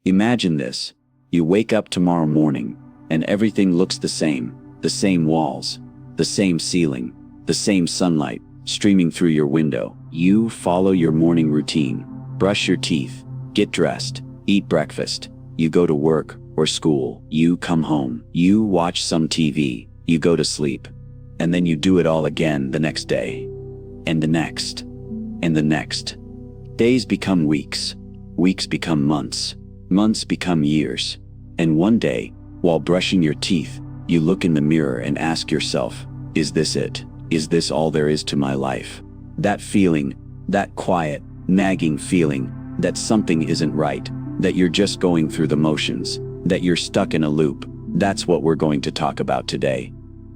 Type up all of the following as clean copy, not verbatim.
Imagine this. You wake up tomorrow morning, and everything looks the same walls, the same ceiling, the same sunlight streaming through your window. You follow your morning routine, brush your teeth, get dressed, eat breakfast, you go to work or school, you come home, you watch some TV, you go to sleep, and then you do it all again the next day, and the next, and the next. Days become weeks, weeks become months, months become years, and one day, while brushing your teeth, you look in the mirror and ask yourself, is this it? Is this all there is to my life? That feeling, that quiet, nagging feeling that something isn't right, that you're just going through the motions, that you're stuck in a loop, that's what we're going to talk about today.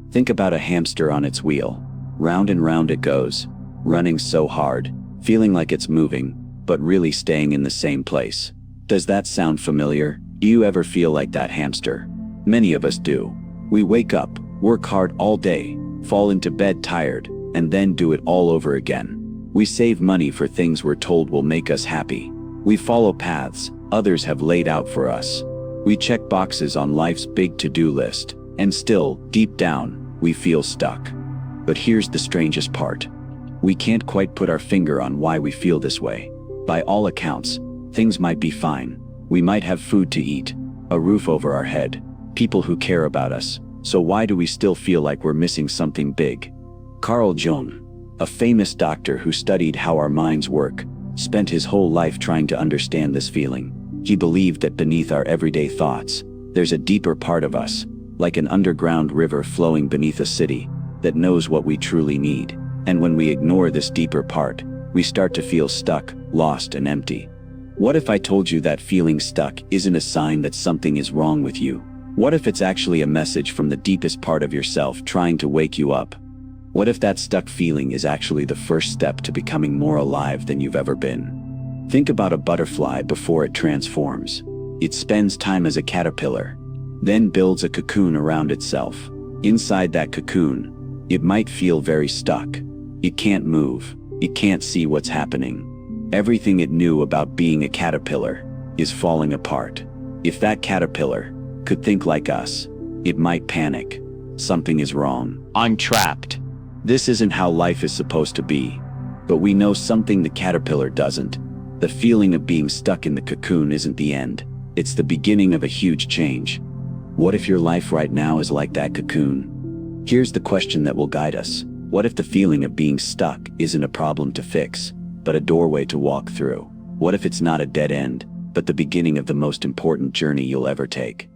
Think about a hamster on its wheel. Round and round it goes, running so hard, feeling like it's moving, but really staying in the same place. Does that sound familiar? Do you ever feel like that hamster? Many of us do. We wake up, work hard all day, fall into bed tired, and then do it all over again. We save money for things we're told will make us happy. We follow paths others have laid out for us. We check boxes on life's big to-do list, and still, deep down, we feel stuck. But here's the strangest part. We can't quite put our finger on why we feel this way. By all accounts, things might be fine. We might have food to eat, a roof over our head, people who care about us. So why do we still feel like we're missing something big? Carl Jung, a famous doctor who studied how our minds work, spent his whole life trying to understand this feeling. He believed that beneath our everyday thoughts, there's a deeper part of us, like an underground river flowing beneath a city, that knows what we truly need. And when we ignore this deeper part, we start to feel stuck, lost, and empty. What if I told you that feeling stuck isn't a sign that something is wrong with you? What if it's actually a message from the deepest part of yourself trying to wake you up? What if that stuck feeling is actually the first step to becoming more alive than you've ever been? Think about a butterfly before it transforms. It spends time as a caterpillar, then builds a cocoon around itself. Inside that cocoon, it might feel very stuck. It can't move. It can't see what's happening. Everything it knew about being a caterpillar is falling apart. If that caterpillar could think like us, it might panic. Something is wrong. I'm trapped. This isn't how life is supposed to be. But we know something the caterpillar doesn't. The feeling of being stuck in the cocoon isn't the end. It's the beginning of a huge change. What if your life right now is like that cocoon? Here's the question that will guide us. What if the feeling of being stuck isn't a problem to fix, but a doorway to walk through? What if it's not a dead end, but the beginning of the most important journey you'll ever take?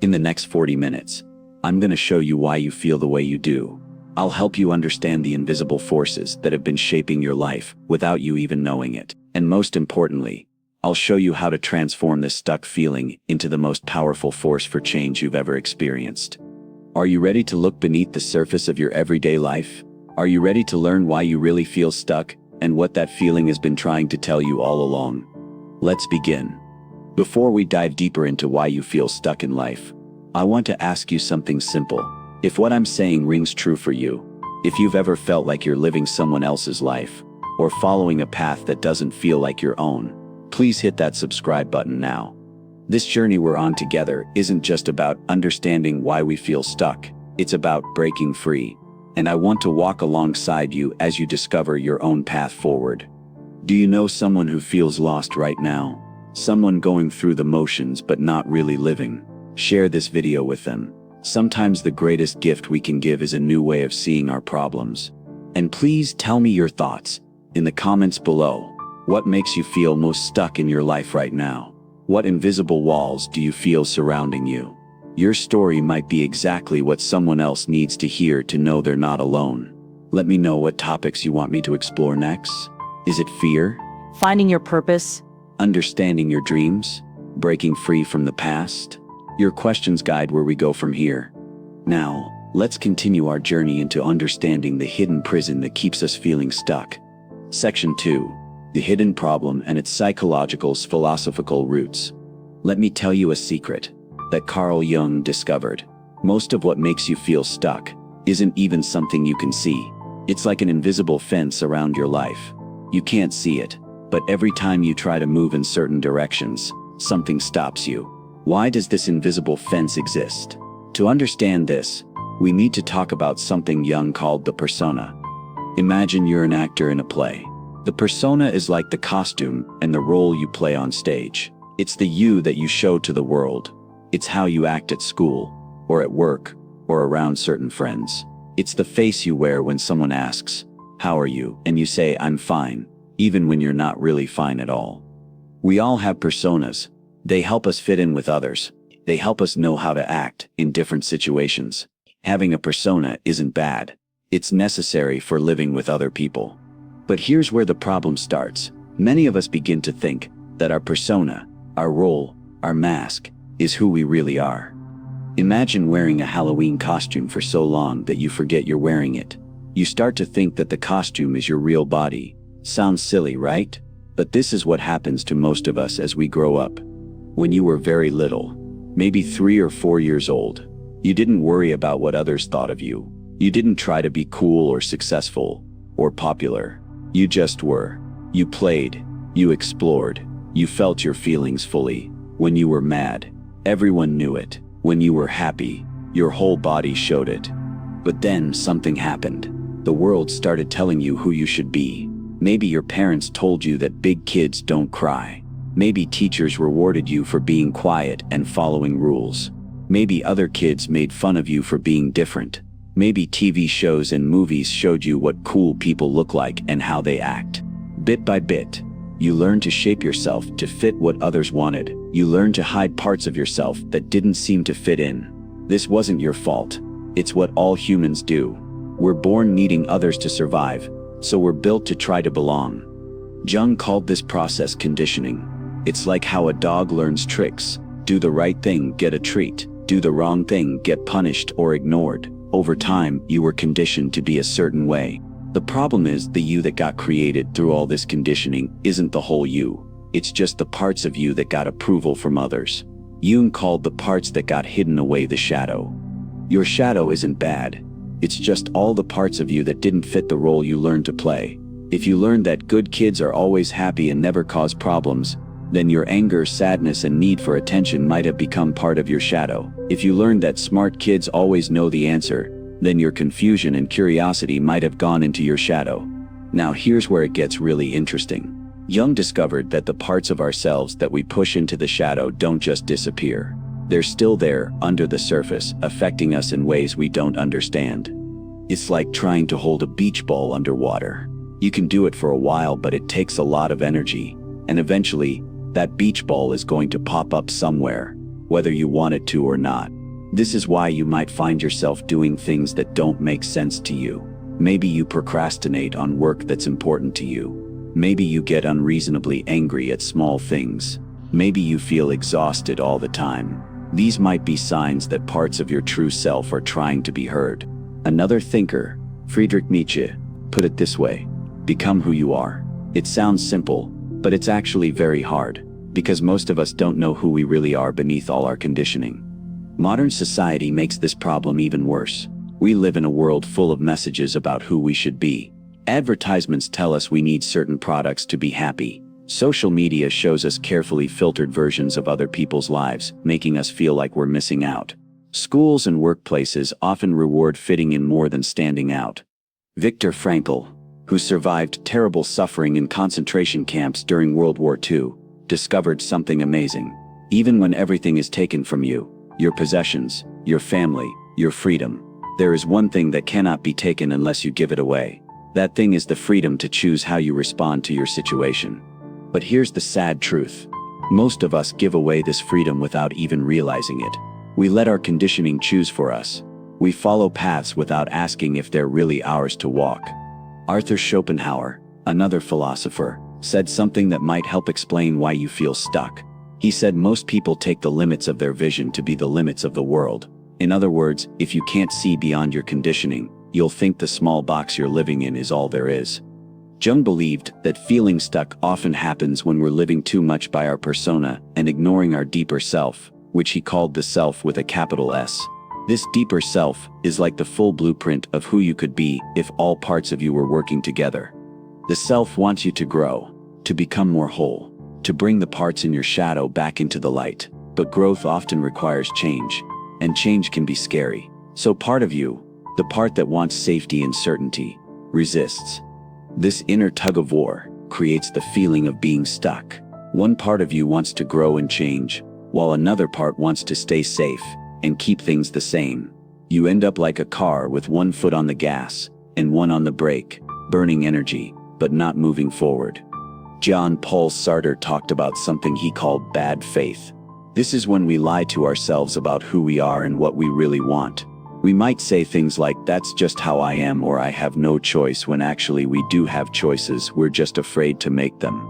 In the next 40 minutes, I'm going to show you why you feel the way you do. I'll help you understand the invisible forces that have been shaping your life without you even knowing it. And most importantly, I'll show you how to transform this stuck feeling into the most powerful force for change you've ever experienced. Are you ready to look beneath the surface of your everyday life? Are you ready to learn why you really feel stuck and what that feeling has been trying to tell you all along? Let's begin. Before we dive deeper into why you feel stuck in life, I want to ask you something simple. If what I'm saying rings true for you, if you've ever felt like you're living someone else's life, or following a path that doesn't feel like your own, please hit that subscribe button now. This journey we're on together isn't just about understanding why we feel stuck, it's about breaking free. And I want to walk alongside you as you discover your own path forward. Do you know someone who feels lost right now? Someone going through the motions but not really living? Share this video with them. Sometimes the greatest gift we can give is a new way of seeing our problems. And please tell me your thoughts in the comments below. What makes you feel most stuck in your life right now? What invisible walls do you feel surrounding you? Your story might be exactly what someone else needs to hear to know they're not alone. Let me know what topics you want me to explore next. Is it fear? Finding your purpose? Understanding your dreams? Breaking free from the past? Your questions guide where we go from here. Now, let's continue our journey into understanding the hidden prison that keeps us feeling stuck. Section 2. The hidden problem and its psychological philosophical roots. Let me tell you a secret that Carl Jung discovered. Most of what makes you feel stuck isn't even something you can see. It's like an invisible fence around your life. You can't see it, but every time you try to move in certain directions, something stops you. Why does this invisible fence exist? To understand this, we need to talk about something Jung called the persona. Imagine you're an actor in a play. The persona is like the costume and the role you play on stage. It's the you that you show to the world. It's how you act at school, or at work, or around certain friends. It's the face you wear when someone asks, "How are you?" and you say, "I'm fine," even when you're not really fine at all. We all have personas. They help us fit in with others. They help us know how to act in different situations. Having a persona isn't bad. It's necessary for living with other people. But here's where the problem starts. Many of us begin to think that our persona, our role, our mask, is who we really are. Imagine wearing a Halloween costume for so long that you forget you're wearing it. You start to think that the costume is your real body. Sounds silly, right? But this is what happens to most of us as we grow up. When you were very little, maybe 3 or 4 years old, you didn't worry about what others thought of you. You didn't try to be cool or successful or popular. You just were. You played. You explored. You felt your feelings fully. When you were mad, everyone knew it. When you were happy, your whole body showed it. But then something happened. The world started telling you who you should be. Maybe your parents told you that big kids don't cry. Maybe teachers rewarded you for being quiet and following rules. Maybe other kids made fun of you for being different. Maybe TV shows and movies showed you what cool people look like and how they act. Bit by bit, you learned to shape yourself to fit what others wanted. You learned to hide parts of yourself that didn't seem to fit in. This wasn't your fault. It's what all humans do. We're born needing others to survive, so we're built to try to belong. Jung called this process conditioning. It's like how a dog learns tricks. Do the right thing, get a treat. Do the wrong thing, get punished or ignored. Over time, you were conditioned to be a certain way. The problem is, the you that got created through all this conditioning isn't the whole you. It's just the parts of you that got approval from others. Jung called the parts that got hidden away the shadow. Your shadow isn't bad. It's just all the parts of you that didn't fit the role you learned to play. If you learned that good kids are always happy and never cause problems, then your anger, sadness, and need for attention might have become part of your shadow. If you learned that smart kids always know the answer, then your confusion and curiosity might have gone into your shadow. Now here's where it gets really interesting. Jung discovered that the parts of ourselves that we push into the shadow don't just disappear. They're still there, under the surface, affecting us in ways we don't understand. It's like trying to hold a beach ball underwater. You can do it for a while, but it takes a lot of energy, and eventually, that beach ball is going to pop up somewhere, whether you want it to or not. This is why you might find yourself doing things that don't make sense to you. Maybe you procrastinate on work that's important to you. Maybe you get unreasonably angry at small things. Maybe you feel exhausted all the time. These might be signs that parts of your true self are trying to be heard. Another thinker, Friedrich Nietzsche, put it this way: become who you are. It sounds simple, but it's actually very hard, because most of us don't know who we really are beneath all our conditioning. Modern society makes this problem even worse. We live in a world full of messages about who we should be. Advertisements tell us we need certain products to be happy. Social media shows us carefully filtered versions of other people's lives, making us feel like we're missing out. Schools and workplaces often reward fitting in more than standing out. Viktor Frankl, who survived terrible suffering in concentration camps during World War II, discovered something amazing. Even when everything is taken from you, your possessions, your family, your freedom, there is one thing that cannot be taken unless you give it away. That thing is the freedom to choose how you respond to your situation. But here's the sad truth. Most of us give away this freedom without even realizing it. We let our conditioning choose for us. We follow paths without asking if they're really ours to walk. Arthur Schopenhauer, another philosopher, said something that might help explain why you feel stuck. He said most people take the limits of their vision to be the limits of the world. In other words, if you can't see beyond your conditioning, you'll think the small box you're living in is all there is. Jung believed that feeling stuck often happens when we're living too much by our persona and ignoring our deeper self, which he called the self with a capital S. This deeper self is like the full blueprint of who you could be if all parts of you were working together. The self wants you to grow, to become more whole, to bring the parts in your shadow back into the light. But growth often requires change, and change can be scary. So part of you, the part that wants safety and certainty, resists. This inner tug-of-war creates the feeling of being stuck. One part of you wants to grow and change, while another part wants to stay safe and keep things the same. You end up like a car with one foot on the gas and one on the brake, burning energy, but not moving forward. Jean-Paul Sartre talked about something he called bad faith. This is when we lie to ourselves about who we are and what we really want. We might say things like, "That's just how I am," or "I have no choice," when actually we do have choices, we're just afraid to make them.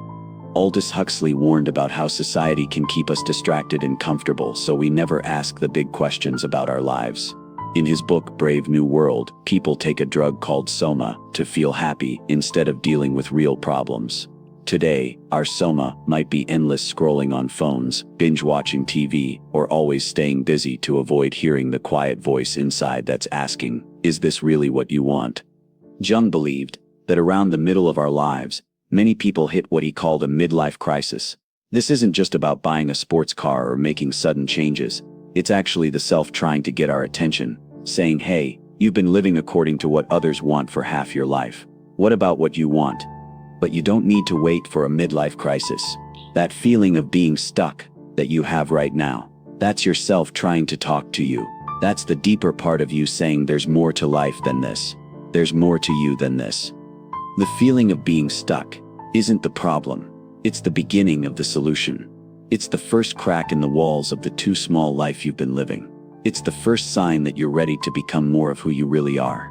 Aldous Huxley warned about how society can keep us distracted and comfortable, so we never ask the big questions about our lives. In his book Brave New World, people take a drug called soma to feel happy instead of dealing with real problems. Today, our soma might be endless scrolling on phones, binge-watching TV, or always staying busy to avoid hearing the quiet voice inside that's asking, "Is this really what you want?" Jung believed that around the middle of our lives, many people hit what he called a midlife crisis. This isn't just about buying a sports car or making sudden changes. It's actually the self trying to get our attention, saying, "Hey, you've been living according to what others want for half your life. What about what you want?" But you don't need to wait for a midlife crisis. That feeling of being stuck that you have right now, that's yourself trying to talk to you. That's the deeper part of you saying there's more to life than this. There's more to you than this. The feeling of being stuck isn't the problem. It's the beginning of the solution. It's the first crack in the walls of the too small life you've been living. It's the first sign that you're ready to become more of who you really are.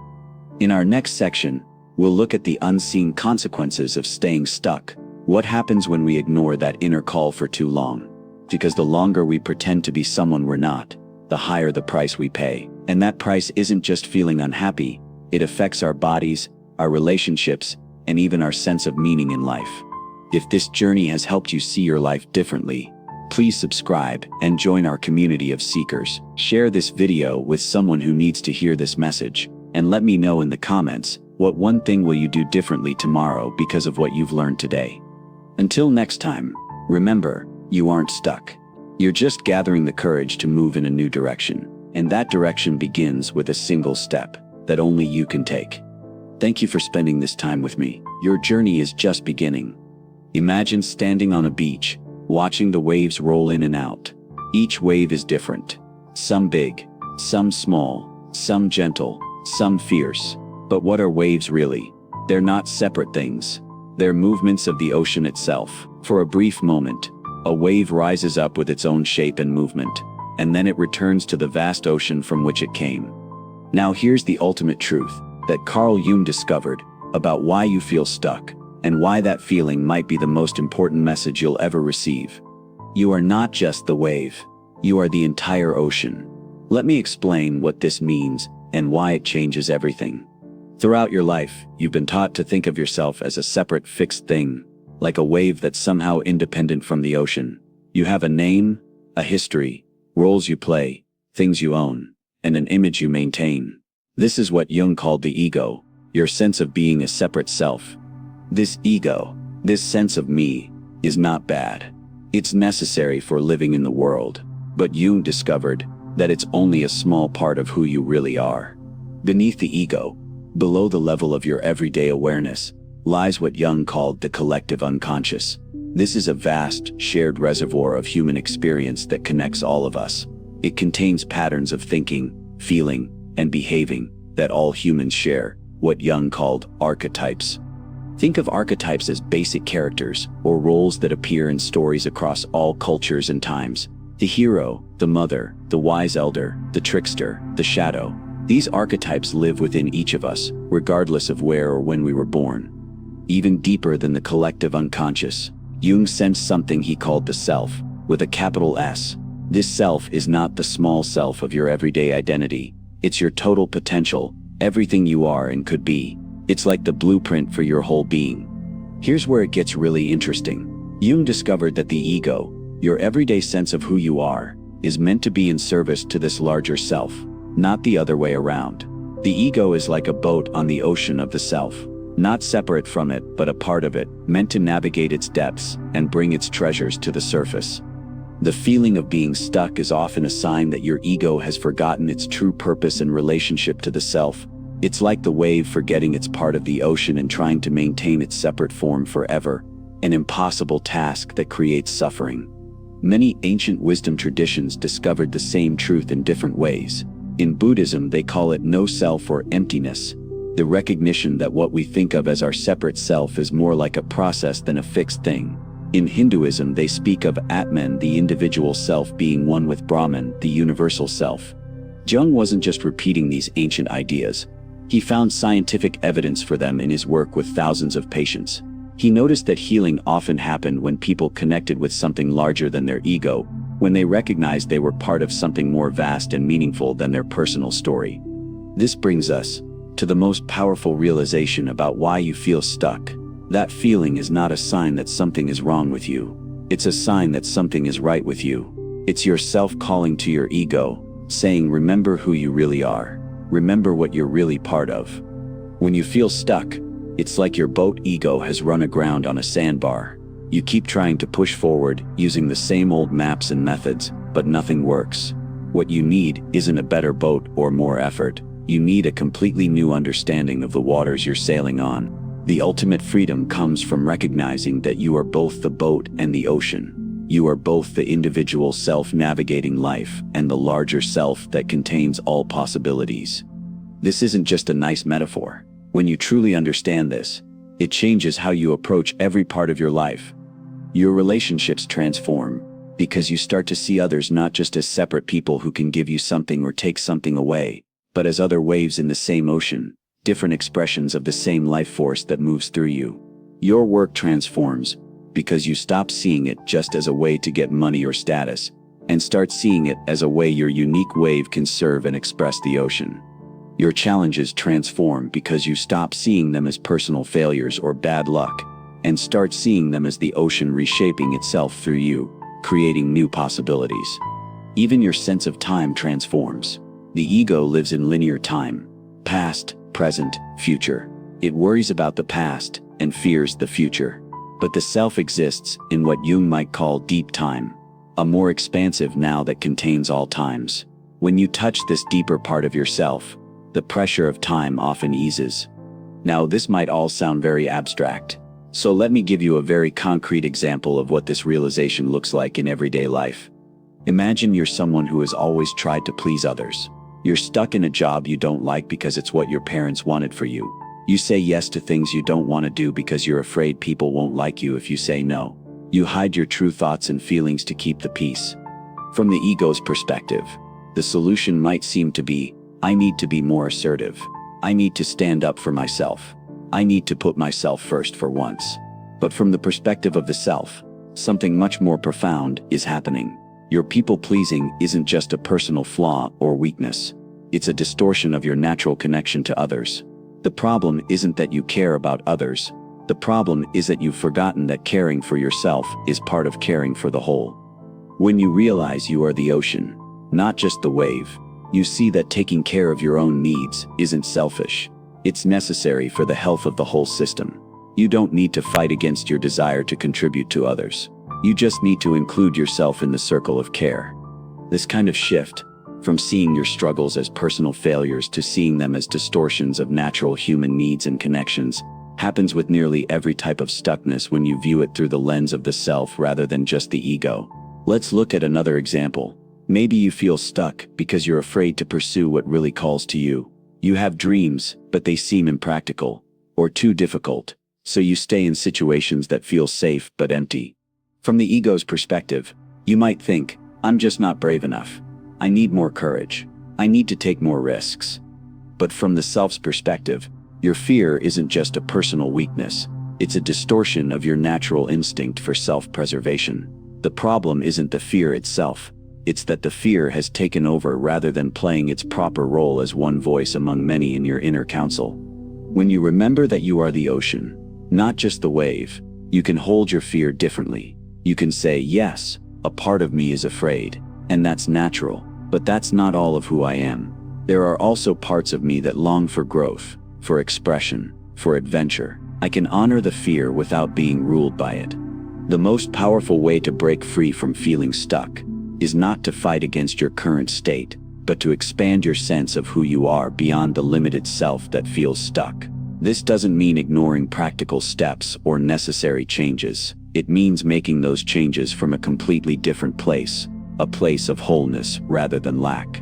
In our next section, we'll look at the unseen consequences of staying stuck. What happens when we ignore that inner call for too long? Because the longer we pretend to be someone we're not, the higher the price we pay. And that price isn't just feeling unhappy. It affects our bodies, our relationships, and even our sense of meaning in life. If this journey has helped you see your life differently, please subscribe and join our community of seekers. Share this video with someone who needs to hear this message, and let me know in the comments, what one thing will you do differently tomorrow because of what you've learned today? Until next time, remember, you aren't stuck. You're just gathering the courage to move in a new direction, and that direction begins with a single step that only you can take. Thank you for spending this time with me. Your journey is just beginning. Imagine standing on a beach, watching the waves roll in and out. Each wave is different. Some big, some small, some gentle, some fierce. But what are waves really? They're not separate things. They're movements of the ocean itself. For a brief moment, a wave rises up with its own shape and movement, and then it returns to the vast ocean from which it came. Now here's the ultimate truth that Carl Jung discovered about why you feel stuck, and why that feeling might be the most important message you'll ever receive. You are not just the wave. You are the entire ocean. Let me explain what this means and why it changes everything. Throughout your life, you've been taught to think of yourself as a separate, fixed thing, like a wave that's somehow independent from the ocean. You have a name, a history, roles you play, things you own, and an image you maintain. This is what Jung called the ego, your sense of being a separate self. This ego, this sense of me, is not bad. It's necessary for living in the world, but Jung discovered that it's only a small part of who you really are. Beneath the ego, below the level of your everyday awareness, lies what Jung called the collective unconscious. This is a vast, shared reservoir of human experience that connects all of us. It contains patterns of thinking, feeling, and behaving that all humans share, what Jung called archetypes. Think of archetypes as basic characters or roles that appear in stories across all cultures and times. The hero, the mother, the wise elder, the trickster, the shadow. These archetypes live within each of us, regardless of where or when we were born. Even deeper than the collective unconscious, Jung sensed something he called the self, with a capital S. This self is not the small self of your everyday identity. It's your total potential, everything you are and could be. It's like the blueprint for your whole being. Here's where it gets really interesting. Jung discovered that the ego, your everyday sense of who you are, is meant to be in service to this larger self, not the other way around. The ego is like a boat on the ocean of the self. Not separate from it, but a part of it, meant to navigate its depths and bring its treasures to the surface. The feeling of being stuck is often a sign that your ego has forgotten its true purpose and relationship to the self. It's like the wave forgetting it's part of the ocean and trying to maintain its separate form forever, an impossible task that creates suffering. Many ancient wisdom traditions discovered the same truth in different ways. In Buddhism, they call it no self or emptiness, the recognition that what we think of as our separate self is more like a process than a fixed thing. In Hinduism, they speak of Atman, the individual self, being one with Brahman, the universal self. Jung wasn't just repeating these ancient ideas. He found scientific evidence for them in his work with thousands of patients. He noticed that healing often happened when people connected with something larger than their ego, when they recognized they were part of something more vast and meaningful than their personal story. This brings us to the most powerful realization about why you feel stuck. That feeling is not a sign that something is wrong with you. It's a sign that something is right with you. It's yourself calling to your ego, saying, remember who you really are. Remember what you're really part of. When you feel stuck, it's like your boat ego has run aground on a sandbar. You keep trying to push forward, using the same old maps and methods, but nothing works. What you need isn't a better boat or more effort. You need a completely new understanding of the waters you're sailing on. The ultimate freedom comes from recognizing that you are both the boat and the ocean. You are both the individual self navigating life and the larger self that contains all possibilities. This isn't just a nice metaphor. When you truly understand this, it changes how you approach every part of your life. Your relationships transform because you start to see others not just as separate people who can give you something or take something away, but as other waves in the same ocean, different expressions of the same life force that moves through you. Your work transforms because you stop seeing it just as a way to get money or status, and start seeing it as a way your unique wave can serve and express the ocean. Your challenges transform because you stop seeing them as personal failures or bad luck, and start seeing them as the ocean reshaping itself through you, creating new possibilities. Even your sense of time transforms. The ego lives in linear time, past, present, future. It worries about the past and fears the future. But the self exists in what Jung might call deep time, a more expansive now that contains all times. When you touch this deeper part of yourself, the pressure of time often eases. Now, this might all sound very abstract, so let me give you a very concrete example of what this realization looks like in everyday life. Imagine you're someone who has always tried to please others. You're stuck in a job you don't like because it's what your parents wanted for you. You say yes to things you don't want to do because you're afraid people won't like you if you say no. You hide your true thoughts and feelings to keep the peace. From the ego's perspective, the solution might seem to be, I need to be more assertive. I need to stand up for myself. I need to put myself first for once. But from the perspective of the self, something much more profound is happening. Your people-pleasing isn't just a personal flaw or weakness. It's a distortion of your natural connection to others. The problem isn't that you care about others. The problem is that you've forgotten that caring for yourself is part of caring for the whole. When you realize you are the ocean, not just the wave, you see that taking care of your own needs isn't selfish. It's necessary for the health of the whole system. You don't need to fight against your desire to contribute to others. You just need to include yourself in the circle of care. This kind of shift, from seeing your struggles as personal failures to seeing them as distortions of natural human needs and connections, happens with nearly every type of stuckness when you view it through the lens of the self rather than just the ego. Let's look at another example. Maybe you feel stuck because you're afraid to pursue what really calls to you. You have dreams, but they seem impractical or too difficult, so you stay in situations that feel safe but empty. From the ego's perspective, you might think, I'm just not brave enough. I need more courage. I need to take more risks. But from the self's perspective, your fear isn't just a personal weakness. It's a distortion of your natural instinct for self-preservation. The problem isn't the fear itself. It's that the fear has taken over rather than playing its proper role as one voice among many in your inner council. When you remember that you are the ocean, not just the wave, you can hold your fear differently. You can say, yes, a part of me is afraid, and that's natural, but that's not all of who I am. There are also parts of me that long for growth, for expression, for adventure. I can honor the fear without being ruled by it. The most powerful way to break free from feeling stuck is not to fight against your current state, but to expand your sense of who you are beyond the limited self that feels stuck. This doesn't mean ignoring practical steps or necessary changes. It means making those changes from a completely different place, a place of wholeness rather than lack.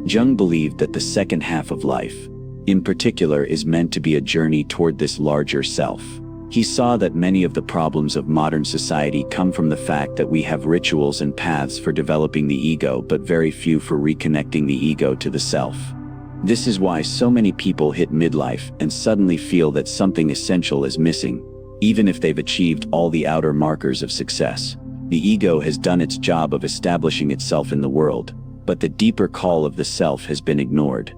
Jung believed that the second half of life, in particular, is meant to be a journey toward this larger self. He saw that many of the problems of modern society come from the fact that we have rituals and paths for developing the ego, but very few for reconnecting the ego to the self. This is why so many people hit midlife and suddenly feel that something essential is missing, even if they've achieved all the outer markers of success. The ego has done its job of establishing itself in the world, but the deeper call of the self has been ignored.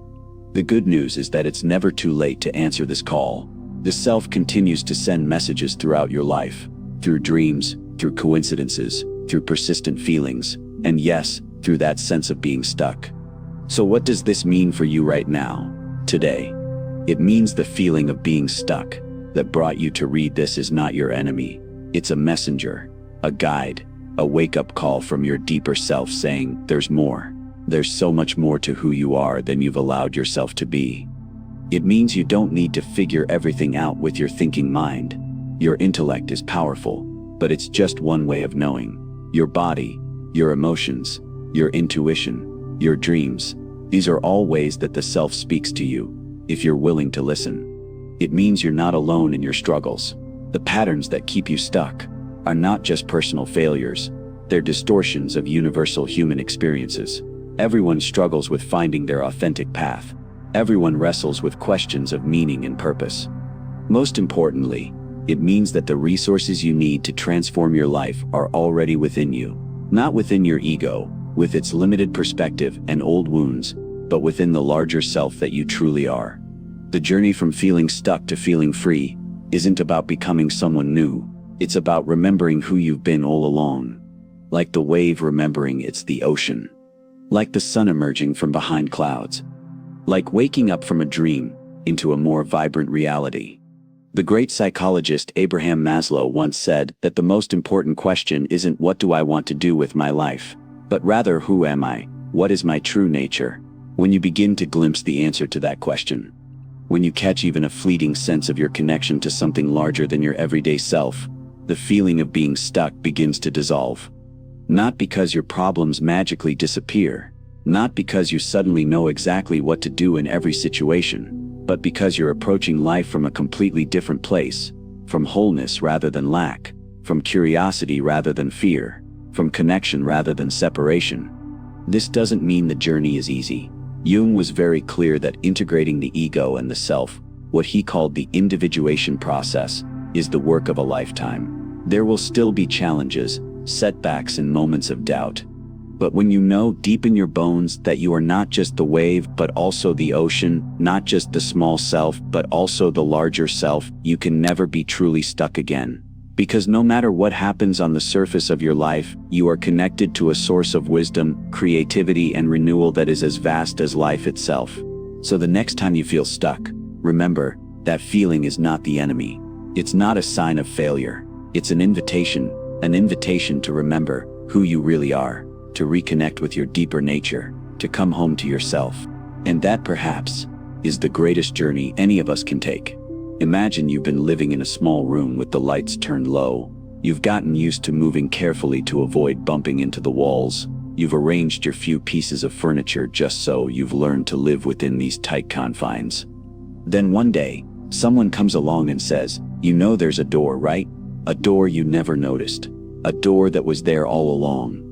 The good news is that it's never too late to answer this call. The self continues to send messages throughout your life, through dreams, through coincidences, through persistent feelings, and yes, through that sense of being stuck. So what does this mean for you right now, today? It means the feeling of being stuck that brought you to read this is not your enemy. It's a messenger, a guide, a wake-up call from your deeper self saying, there's more. There's so much more to who you are than you've allowed yourself to be. It means you don't need to figure everything out with your thinking mind. Your intellect is powerful, but it's just one way of knowing. Your body, your emotions, your intuition, your dreams, these are all ways that the self speaks to you, if you're willing to listen. It means you're not alone in your struggles. The patterns that keep you stuck are not just personal failures, they're distortions of universal human experiences. Everyone struggles with finding their authentic path. Everyone wrestles with questions of meaning and purpose. Most importantly, it means that the resources you need to transform your life are already within you. Not within your ego, with its limited perspective and old wounds, but within the larger self that you truly are. The journey from feeling stuck to feeling free isn't about becoming someone new. It's about remembering who you've been all along. Like the wave remembering it's the ocean. Like the sun emerging from behind clouds. Like waking up from a dream into a more vibrant reality. The great psychologist Abraham Maslow once said that the most important question isn't what do I want to do with my life, but rather who am I, what is my true nature? When you begin to glimpse the answer to that question, when you catch even a fleeting sense of your connection to something larger than your everyday self, the feeling of being stuck begins to dissolve. Not because your problems magically disappear, not because you suddenly know exactly what to do in every situation, but because you're approaching life from a completely different place, from wholeness rather than lack, from curiosity rather than fear, from connection rather than separation. This doesn't mean the journey is easy. Jung was very clear that integrating the ego and the self, what he called the individuation process, is the work of a lifetime. There will still be challenges, setbacks, and moments of doubt. But when you know deep in your bones that you are not just the wave but also the ocean, not just the small self but also the larger self, you can never be truly stuck again. Because no matter what happens on the surface of your life, you are connected to a source of wisdom, creativity, and renewal that is as vast as life itself. So the next time you feel stuck, remember, that feeling is not the enemy. It's not a sign of failure. It's an invitation to remember who you really are, to reconnect with your deeper nature, to come home to yourself. And that, perhaps, is the greatest journey any of us can take. Imagine you've been living in a small room with the lights turned low. You've gotten used to moving carefully to avoid bumping into the walls. You've arranged your few pieces of furniture just so you've learned to live within these tight confines. Then one day, someone comes along and says, you know there's a door, right? A door you never noticed. A door that was there all along.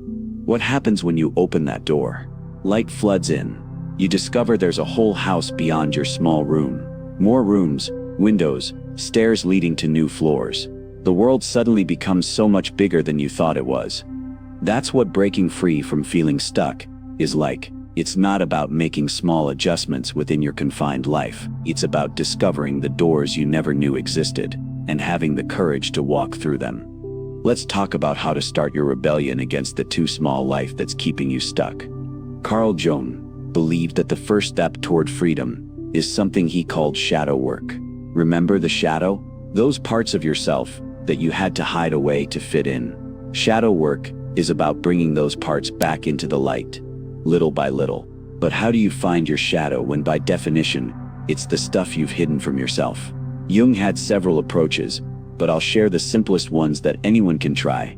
What happens when you open that door? Light floods in. You discover there's a whole house beyond your small room. More rooms, windows, stairs leading to new floors. The world suddenly becomes so much bigger than you thought it was. That's what breaking free from feeling stuck is like. It's not about making small adjustments within your confined life. It's about discovering the doors you never knew existed and having the courage to walk through them. Let's talk about how to start your rebellion against the too small life that's keeping you stuck. Carl Jung believed that the first step toward freedom is something he called shadow work. Remember the shadow? Those parts of yourself that you had to hide away to fit in. Shadow work is about bringing those parts back into the light, little by little. But how do you find your shadow when by definition, it's the stuff you've hidden from yourself? Jung had several approaches, but I'll share the simplest ones that anyone can try.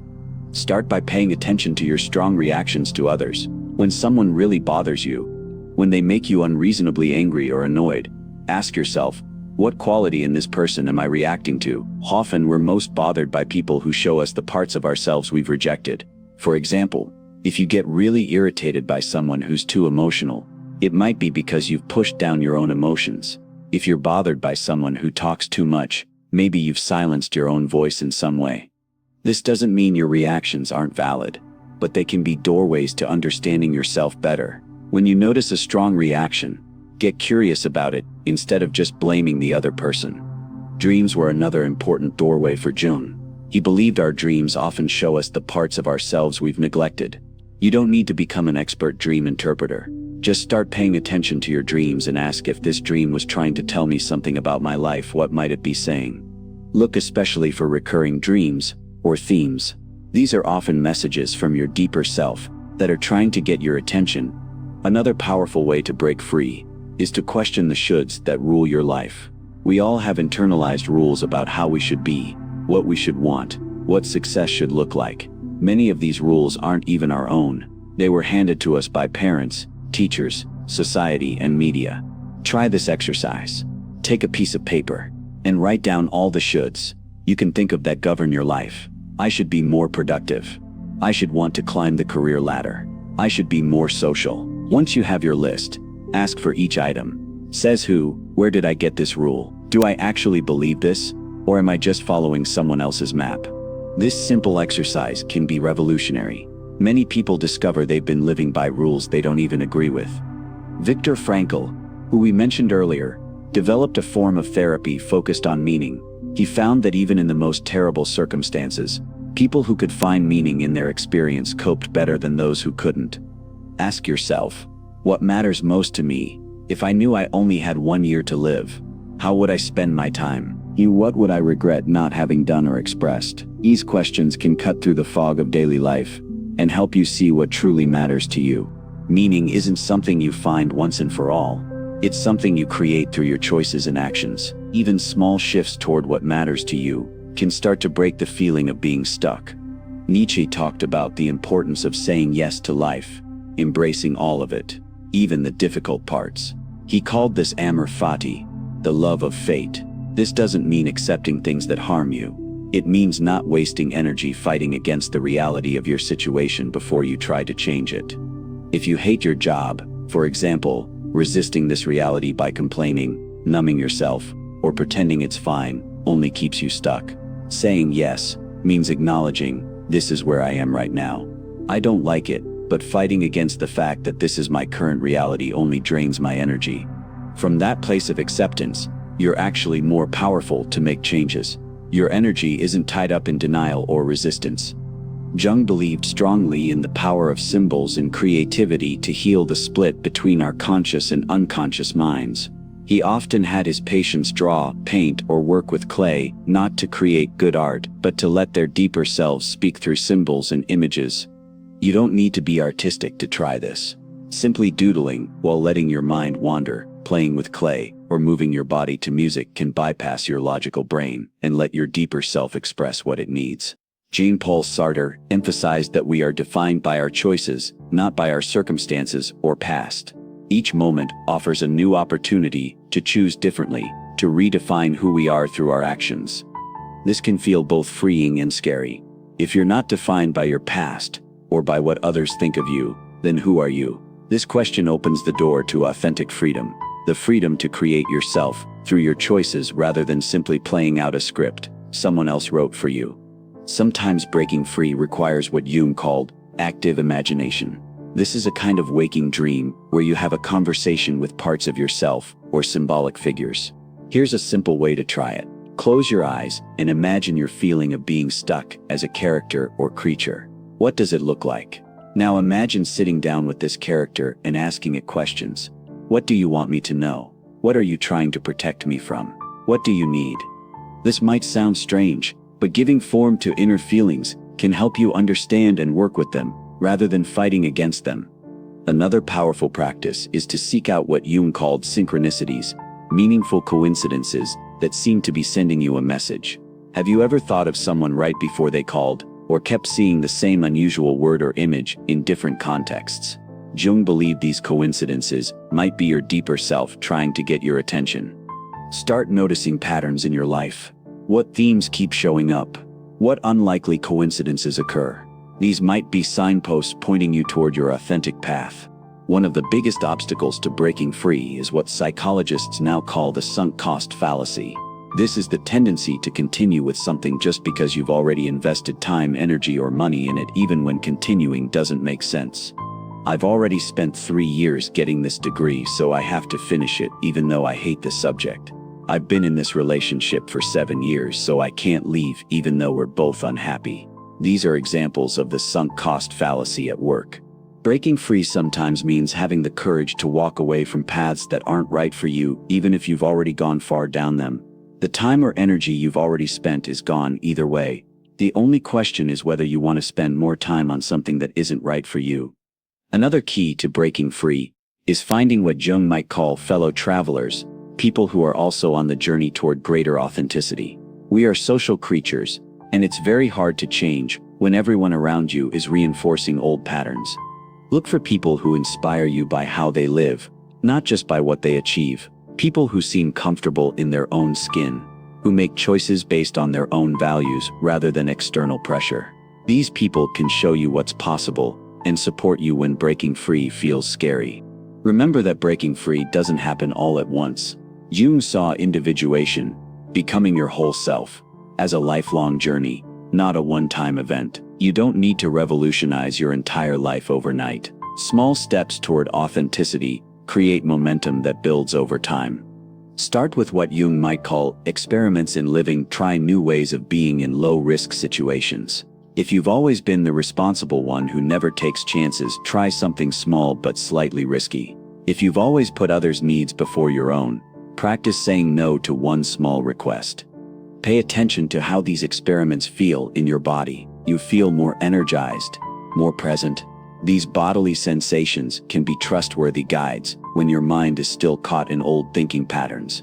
Start by paying attention to your strong reactions to others. When someone really bothers you, when they make you unreasonably angry or annoyed, ask yourself, what quality in this person am I reacting to? Often we're most bothered by people who show us the parts of ourselves we've rejected. For example, if you get really irritated by someone who's too emotional, it might be because you've pushed down your own emotions. If you're bothered by someone who talks too much, maybe you've silenced your own voice in some way. This doesn't mean your reactions aren't valid, but they can be doorways to understanding yourself better. When you notice a strong reaction, get curious about it instead of just blaming the other person. Dreams were another important doorway for Jung. He believed our dreams often show us the parts of ourselves we've neglected. You don't need to become an expert dream interpreter. Just start paying attention to your dreams and ask, if this dream was trying to tell me something about my life, what might it be saying? Look especially for recurring dreams or themes. These are often messages from your deeper self that are trying to get your attention. Another powerful way to break free is to question the shoulds that rule your life. We all have internalized rules about how we should be, what we should want, what success should look like. Many of these rules aren't even our own. They were handed to us by parents, teachers, society, and media. Try this exercise. Take a piece of paper and write down all the shoulds you can think of that govern your life. I should be more productive. I should want to climb the career ladder. I should be more social. Once you have your list, ask for each item. Says who, where did I get this rule? Do I actually believe this? Or am I just following someone else's map? This simple exercise can be revolutionary. Many people discover they've been living by rules they don't even agree with. Viktor Frankl, who we mentioned earlier, developed a form of therapy focused on meaning. He found that even in the most terrible circumstances, people who could find meaning in their experience coped better than those who couldn't. Ask yourself, what matters most to me? If I knew I only had 1 year to live, how would I spend my time? What would I regret not having done or expressed? These questions can cut through the fog of daily life and help you see what truly matters to you. Meaning isn't something you find once and for all. It's something you create through your choices and actions. Even small shifts toward what matters to you can start to break the feeling of being stuck. Nietzsche talked about the importance of saying yes to life, embracing all of it, even the difficult parts. He called this amor fati, the love of fate. This doesn't mean accepting things that harm you. It means not wasting energy fighting against the reality of your situation before you try to change it. If you hate your job, for example, resisting this reality by complaining, numbing yourself, or pretending it's fine only keeps you stuck. Saying yes means acknowledging, this is where I am right now. I don't like it, but fighting against the fact that this is my current reality only drains my energy. From that place of acceptance, you're actually more powerful to make changes. Your energy isn't tied up in denial or resistance. Jung believed strongly in the power of symbols and creativity to heal the split between our conscious and unconscious minds. He often had his patients draw, paint, or work with clay, not to create good art, but to let their deeper selves speak through symbols and images. You don't need to be artistic to try this. Simply doodling while letting your mind wander, playing with clay, or moving your body to music can bypass your logical brain and let your deeper self express what it needs. Jean-Paul Sartre emphasized that we are defined by our choices, not by our circumstances or past. Each moment offers a new opportunity to choose differently, to redefine who we are through our actions. This can feel both freeing and scary. If you're not defined by your past, or by what others think of you, then who are you? This question opens the door to authentic freedom, the freedom to create yourself through your choices rather than simply playing out a script someone else wrote for you. Sometimes breaking free requires what Jung called active imagination. This is a kind of waking dream where you have a conversation with parts of yourself or symbolic figures. Here's a simple way to try it. Close your eyes and imagine your feeling of being stuck as a character or creature. What does it look like? Now imagine sitting down with this character and asking it questions. What do you want me to know? What are you trying to protect me from? What do you need? This might sound strange, but giving form to inner feelings can help you understand and work with them, rather than fighting against them. Another powerful practice is to seek out what Jung called synchronicities, meaningful coincidences that seem to be sending you a message. Have you ever thought of someone right before they called, or kept seeing the same unusual word or image in different contexts? Jung believed these coincidences might be your deeper self trying to get your attention. Start noticing patterns in your life. What themes keep showing up? What unlikely coincidences occur? These might be signposts pointing you toward your authentic path. One of the biggest obstacles to breaking free is what psychologists now call the sunk cost fallacy. This is the tendency to continue with something just because you've already invested time, energy, or money in it, even when continuing doesn't make sense. I've already spent 3 years getting this degree, so I have to finish it even though I hate the subject. I've been in this relationship for 7 years, so I can't leave even though we're both unhappy. These are examples of the sunk cost fallacy at work. Breaking free sometimes means having the courage to walk away from paths that aren't right for you, even if you've already gone far down them. The time or energy you've already spent is gone either way. The only question is whether you want to spend more time on something that isn't right for you. Another key to breaking free is finding what Jung might call fellow travelers, people who are also on the journey toward greater authenticity. We are social creatures, and it's very hard to change when everyone around you is reinforcing old patterns. Look for people who inspire you by how they live, not just by what they achieve. People who seem comfortable in their own skin, who make choices based on their own values rather than external pressure. These people can show you what's possible and support you when breaking free feels scary. Remember that breaking free doesn't happen all at once. Jung saw individuation, becoming your whole self, as a lifelong journey, not a one-time event. You don't need to revolutionize your entire life overnight. Small steps toward authenticity create momentum that builds over time. Start with what Jung might call experiments in living. Try new ways of being in low-risk situations. If you've always been the responsible one who never takes chances, try something small but slightly risky. If you've always put others' needs before your own, practice saying no to one small request. Pay attention to how these experiments feel in your body. You feel more energized, more present. These bodily sensations can be trustworthy guides when your mind is still caught in old thinking patterns.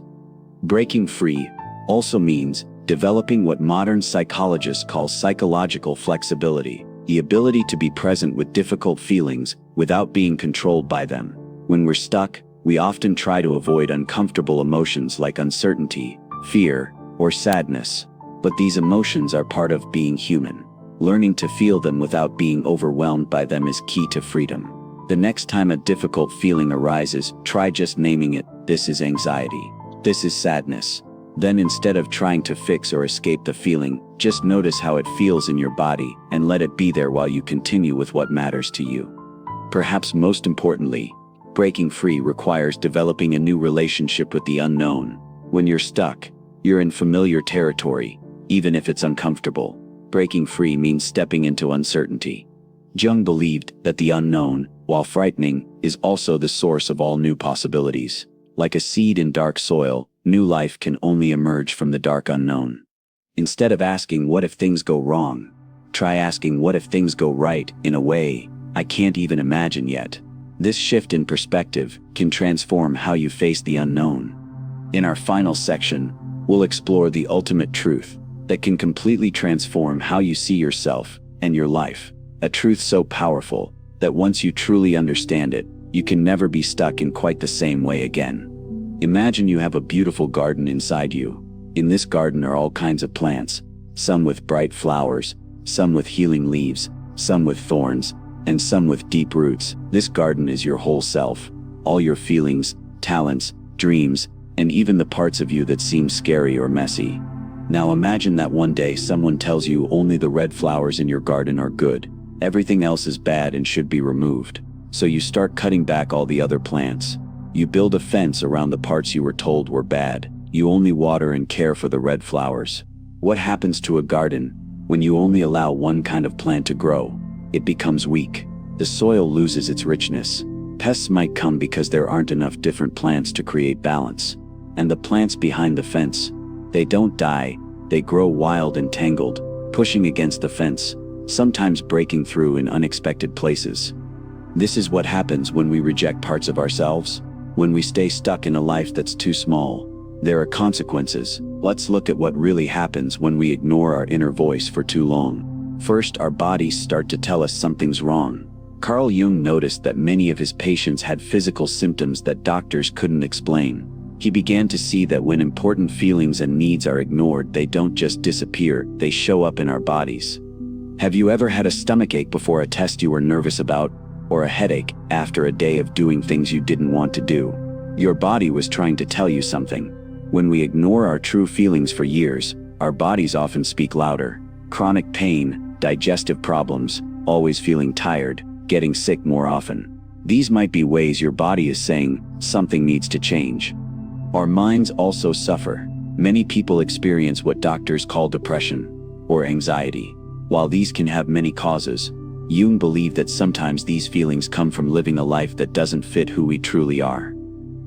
Breaking free also means developing what modern psychologists call psychological flexibility, the ability to be present with difficult feelings without being controlled by them. When we're stuck, we often try to avoid uncomfortable emotions like uncertainty, fear, or sadness. But these emotions are part of being human. Learning to feel them without being overwhelmed by them is key to freedom. The next time a difficult feeling arises, try just naming it. This is anxiety. This is sadness. Then instead of trying to fix or escape the feeling, just notice how it feels in your body and let it be there while you continue with what matters to you. Perhaps most importantly, breaking free requires developing a new relationship with the unknown. When you're stuck, you're in familiar territory, even if it's uncomfortable. Breaking free means stepping into uncertainty. Jung believed that the unknown, while frightening, is also the source of all new possibilities. Like a seed in dark soil, new life can only emerge from the dark unknown. Instead of asking what if things go wrong, try asking what if things go right in a way I can't even imagine yet. This shift in perspective can transform how you face the unknown. In our final section, we'll explore the ultimate truth that can completely transform how you see yourself and your life. A truth so powerful that once you truly understand it, you can never be stuck in quite the same way again. Imagine you have a beautiful garden inside you. In this garden are all kinds of plants, some with bright flowers, some with healing leaves, some with thorns, and some with deep roots. This garden is your whole self, all your feelings, talents, dreams, and even the parts of you that seem scary or messy. Now imagine that one day someone tells you only the red flowers in your garden are good. Everything else is bad and should be removed. So you start cutting back all the other plants. You build a fence around the parts you were told were bad. You only water and care for the red flowers. What happens to a garden when you only allow one kind of plant to grow? It becomes weak. The soil loses its richness. Pests might come because there aren't enough different plants to create balance. And the plants behind the fence, they don't die, they grow wild and tangled, pushing against the fence, sometimes breaking through in unexpected places. This is what happens when we reject parts of ourselves, when we stay stuck in a life that's too small. There are consequences. Let's look at what really happens when we ignore our inner voice for too long. First, our bodies start to tell us something's wrong. Carl Jung noticed that many of his patients had physical symptoms that doctors couldn't explain. He began to see that when important feelings and needs are ignored, they don't just disappear, they show up in our bodies. Have you ever had a stomachache before a test you were nervous about, or a headache after a day of doing things you didn't want to do? Your body was trying to tell you something. When we ignore our true feelings for years, our bodies often speak louder. Chronic pain, digestive problems, always feeling tired, getting sick more often. These might be ways your body is saying something needs to change. Our minds also suffer. Many people experience what doctors call depression or anxiety. While these can have many causes, Jung believed that sometimes these feelings come from living a life that doesn't fit who we truly are.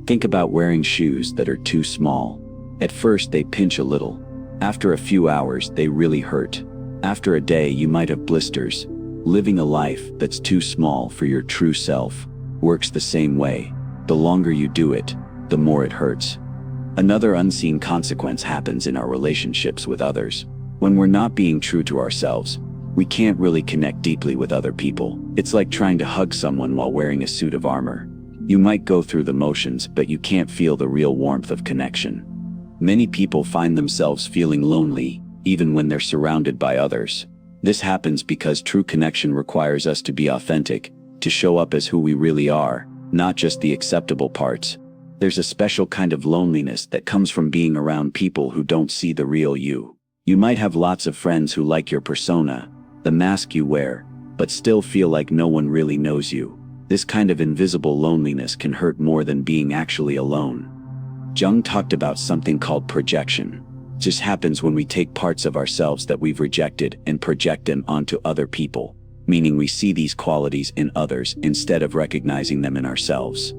Think about wearing shoes that are too small. At first they pinch a little. After a few hours they really hurt. After a day you might have blisters. Living a life that's too small for your true self works the same way. The longer you do it, the more it hurts. Another unseen consequence happens in our relationships with others. When we're not being true to ourselves, we can't really connect deeply with other people. It's like trying to hug someone while wearing a suit of armor. You might go through the motions, but you can't feel the real warmth of connection. Many people find themselves feeling lonely, even when they're surrounded by others. This happens because true connection requires us to be authentic, to show up as who we really are, not just the acceptable parts. There's a special kind of loneliness that comes from being around people who don't see the real you. You might have lots of friends who like your persona, the mask you wear, but still feel like no one really knows you. This kind of invisible loneliness can hurt more than being actually alone. Jung talked about something called projection. It just happens when we take parts of ourselves that we've rejected and project them onto other people, meaning we see these qualities in others instead of recognizing them in ourselves.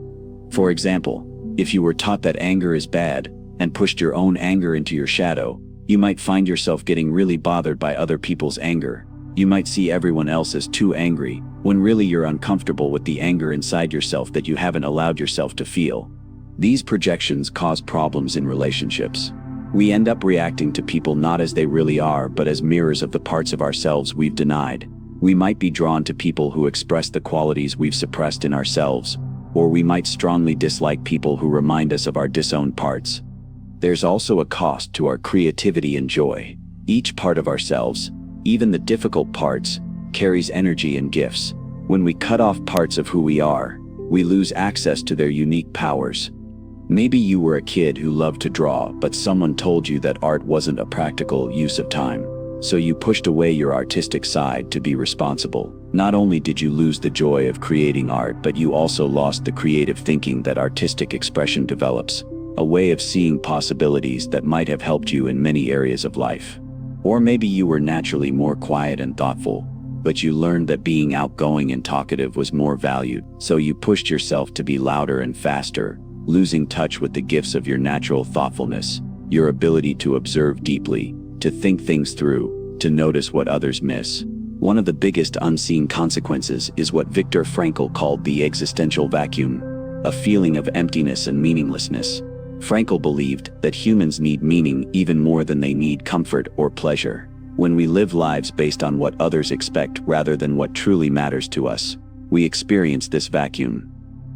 For example, if you were taught that anger is bad and pushed your own anger into your shadow, you might find yourself getting really bothered by other people's anger. You might see everyone else as too angry, when really you're uncomfortable with the anger inside yourself that you haven't allowed yourself to feel. These projections cause problems in relationships. We end up reacting to people not as they really are, but as mirrors of the parts of ourselves we've denied. We might be drawn to people who express the qualities we've suppressed in ourselves, or we might strongly dislike people who remind us of our disowned parts. There's also a cost to our creativity and joy. Each part of ourselves, even the difficult parts, carries energy and gifts. When we cut off parts of who we are, we lose access to their unique powers. Maybe you were a kid who loved to draw, but someone told you that art wasn't a practical use of time. So you pushed away your artistic side to be responsible. Not only did you lose the joy of creating art, but you also lost the creative thinking that artistic expression develops, a way of seeing possibilities that might have helped you in many areas of life. Or maybe you were naturally more quiet and thoughtful, but you learned that being outgoing and talkative was more valued, so you pushed yourself to be louder and faster, losing touch with the gifts of your natural thoughtfulness, your ability to observe deeply, to think things through, to notice what others miss. One of the biggest unseen consequences is what Viktor Frankl called the existential vacuum, a feeling of emptiness and meaninglessness. Frankl believed that humans need meaning even more than they need comfort or pleasure. When we live lives based on what others expect rather than what truly matters to us, we experience this vacuum.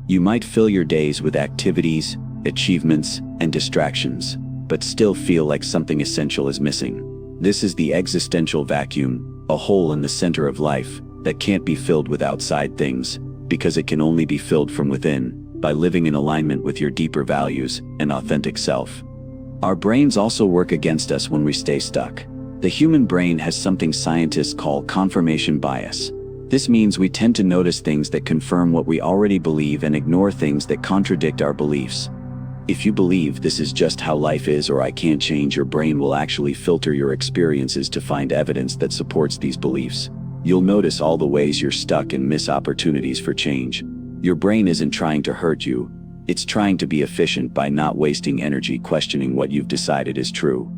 You might fill your days with activities, achievements, and distractions, but still feel like something essential is missing. This is the existential vacuum, a hole in the center of life that can't be filled with outside things, because it can only be filled from within, by living in alignment with your deeper values and authentic self. Our brains also work against us when we stay stuck. The human brain has something scientists call confirmation bias. This means we tend to notice things that confirm what we already believe and ignore things that contradict our beliefs. If you believe this is just how life is or I can't change, your brain will actually filter your experiences to find evidence that supports these beliefs. You'll notice all the ways you're stuck and miss opportunities for change. Your brain isn't trying to hurt you, It's trying to be efficient by not wasting energy questioning what you've decided is true.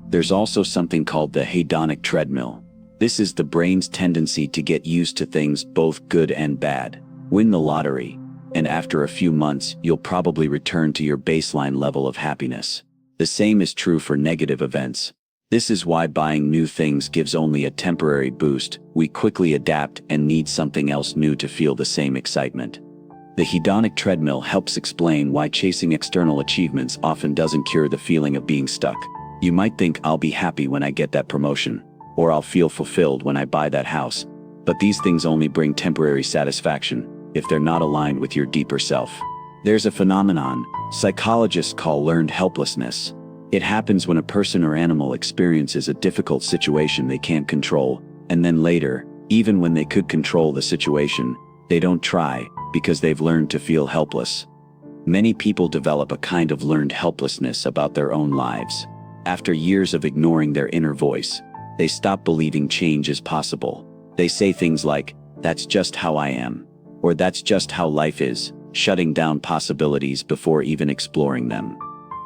There's also something called the hedonic treadmill. This is the brain's tendency to get used to things both good and bad. Win the lottery, and after a few months, you'll probably return to your baseline level of happiness. The same is true for negative events. This is why buying new things gives only a temporary boost. We quickly adapt and need something else new to feel the same excitement. The hedonic treadmill helps explain why chasing external achievements often doesn't cure the feeling of being stuck. You might think, I'll be happy when I get that promotion, or I'll feel fulfilled when I buy that house. But these things only bring temporary satisfaction if they're not aligned with your deeper self. There's a phenomenon psychologists call learned helplessness. It happens when a person or animal experiences a difficult situation they can't control, and then later, even when they could control the situation, they don't try because they've learned to feel helpless. Many people develop a kind of learned helplessness about their own lives. After years of ignoring their inner voice, they stop believing change is possible. They say things like, "That's just how I am," or "That's just how life is," shutting down possibilities before even exploring them.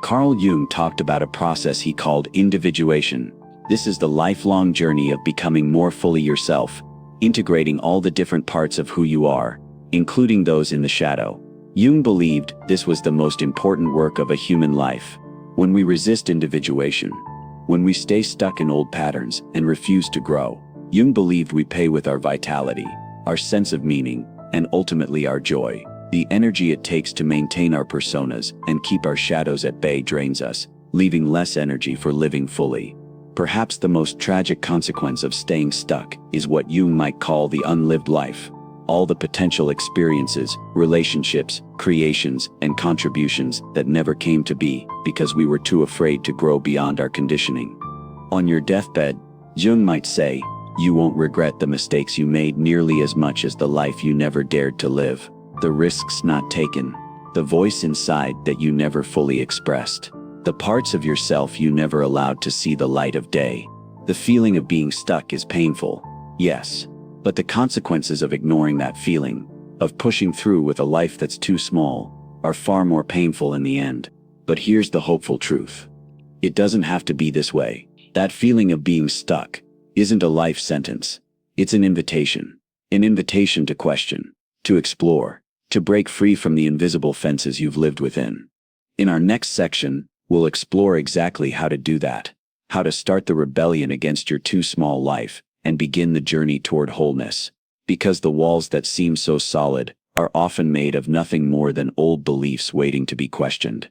Carl Jung talked about a process he called individuation. This is the lifelong journey of becoming more fully yourself, integrating all the different parts of who you are, including those in the shadow. Jung believed this was the most important work of a human life. When we resist individuation, when we stay stuck in old patterns and refuse to grow, Jung believed we pay with our vitality, our sense of meaning, and ultimately our joy. The energy it takes to maintain our personas and keep our shadows at bay drains us, leaving less energy for living fully. Perhaps the most tragic consequence of staying stuck is what Jung might call the unlived life. All the potential experiences, relationships, creations, and contributions that never came to be because we were too afraid to grow beyond our conditioning. On your deathbed, Jung might say, you won't regret the mistakes you made nearly as much as the life you never dared to live, the risks not taken, the voice inside that you never fully expressed, the parts of yourself you never allowed to see the light of day. The feeling of being stuck is painful, yes, but the consequences of ignoring that feeling, of pushing through with a life that's too small, are far more painful in the end. But here's the hopeful truth. It doesn't have to be this way. That feeling of being stuck isn't a life sentence. It's an invitation to question, to explore, to break free from the invisible fences you've lived within. In our next section, we'll explore exactly how to do that, how to start the rebellion against your too small life and begin the journey toward wholeness. Because the walls that seem so solid are often made of nothing more than old beliefs waiting to be questioned.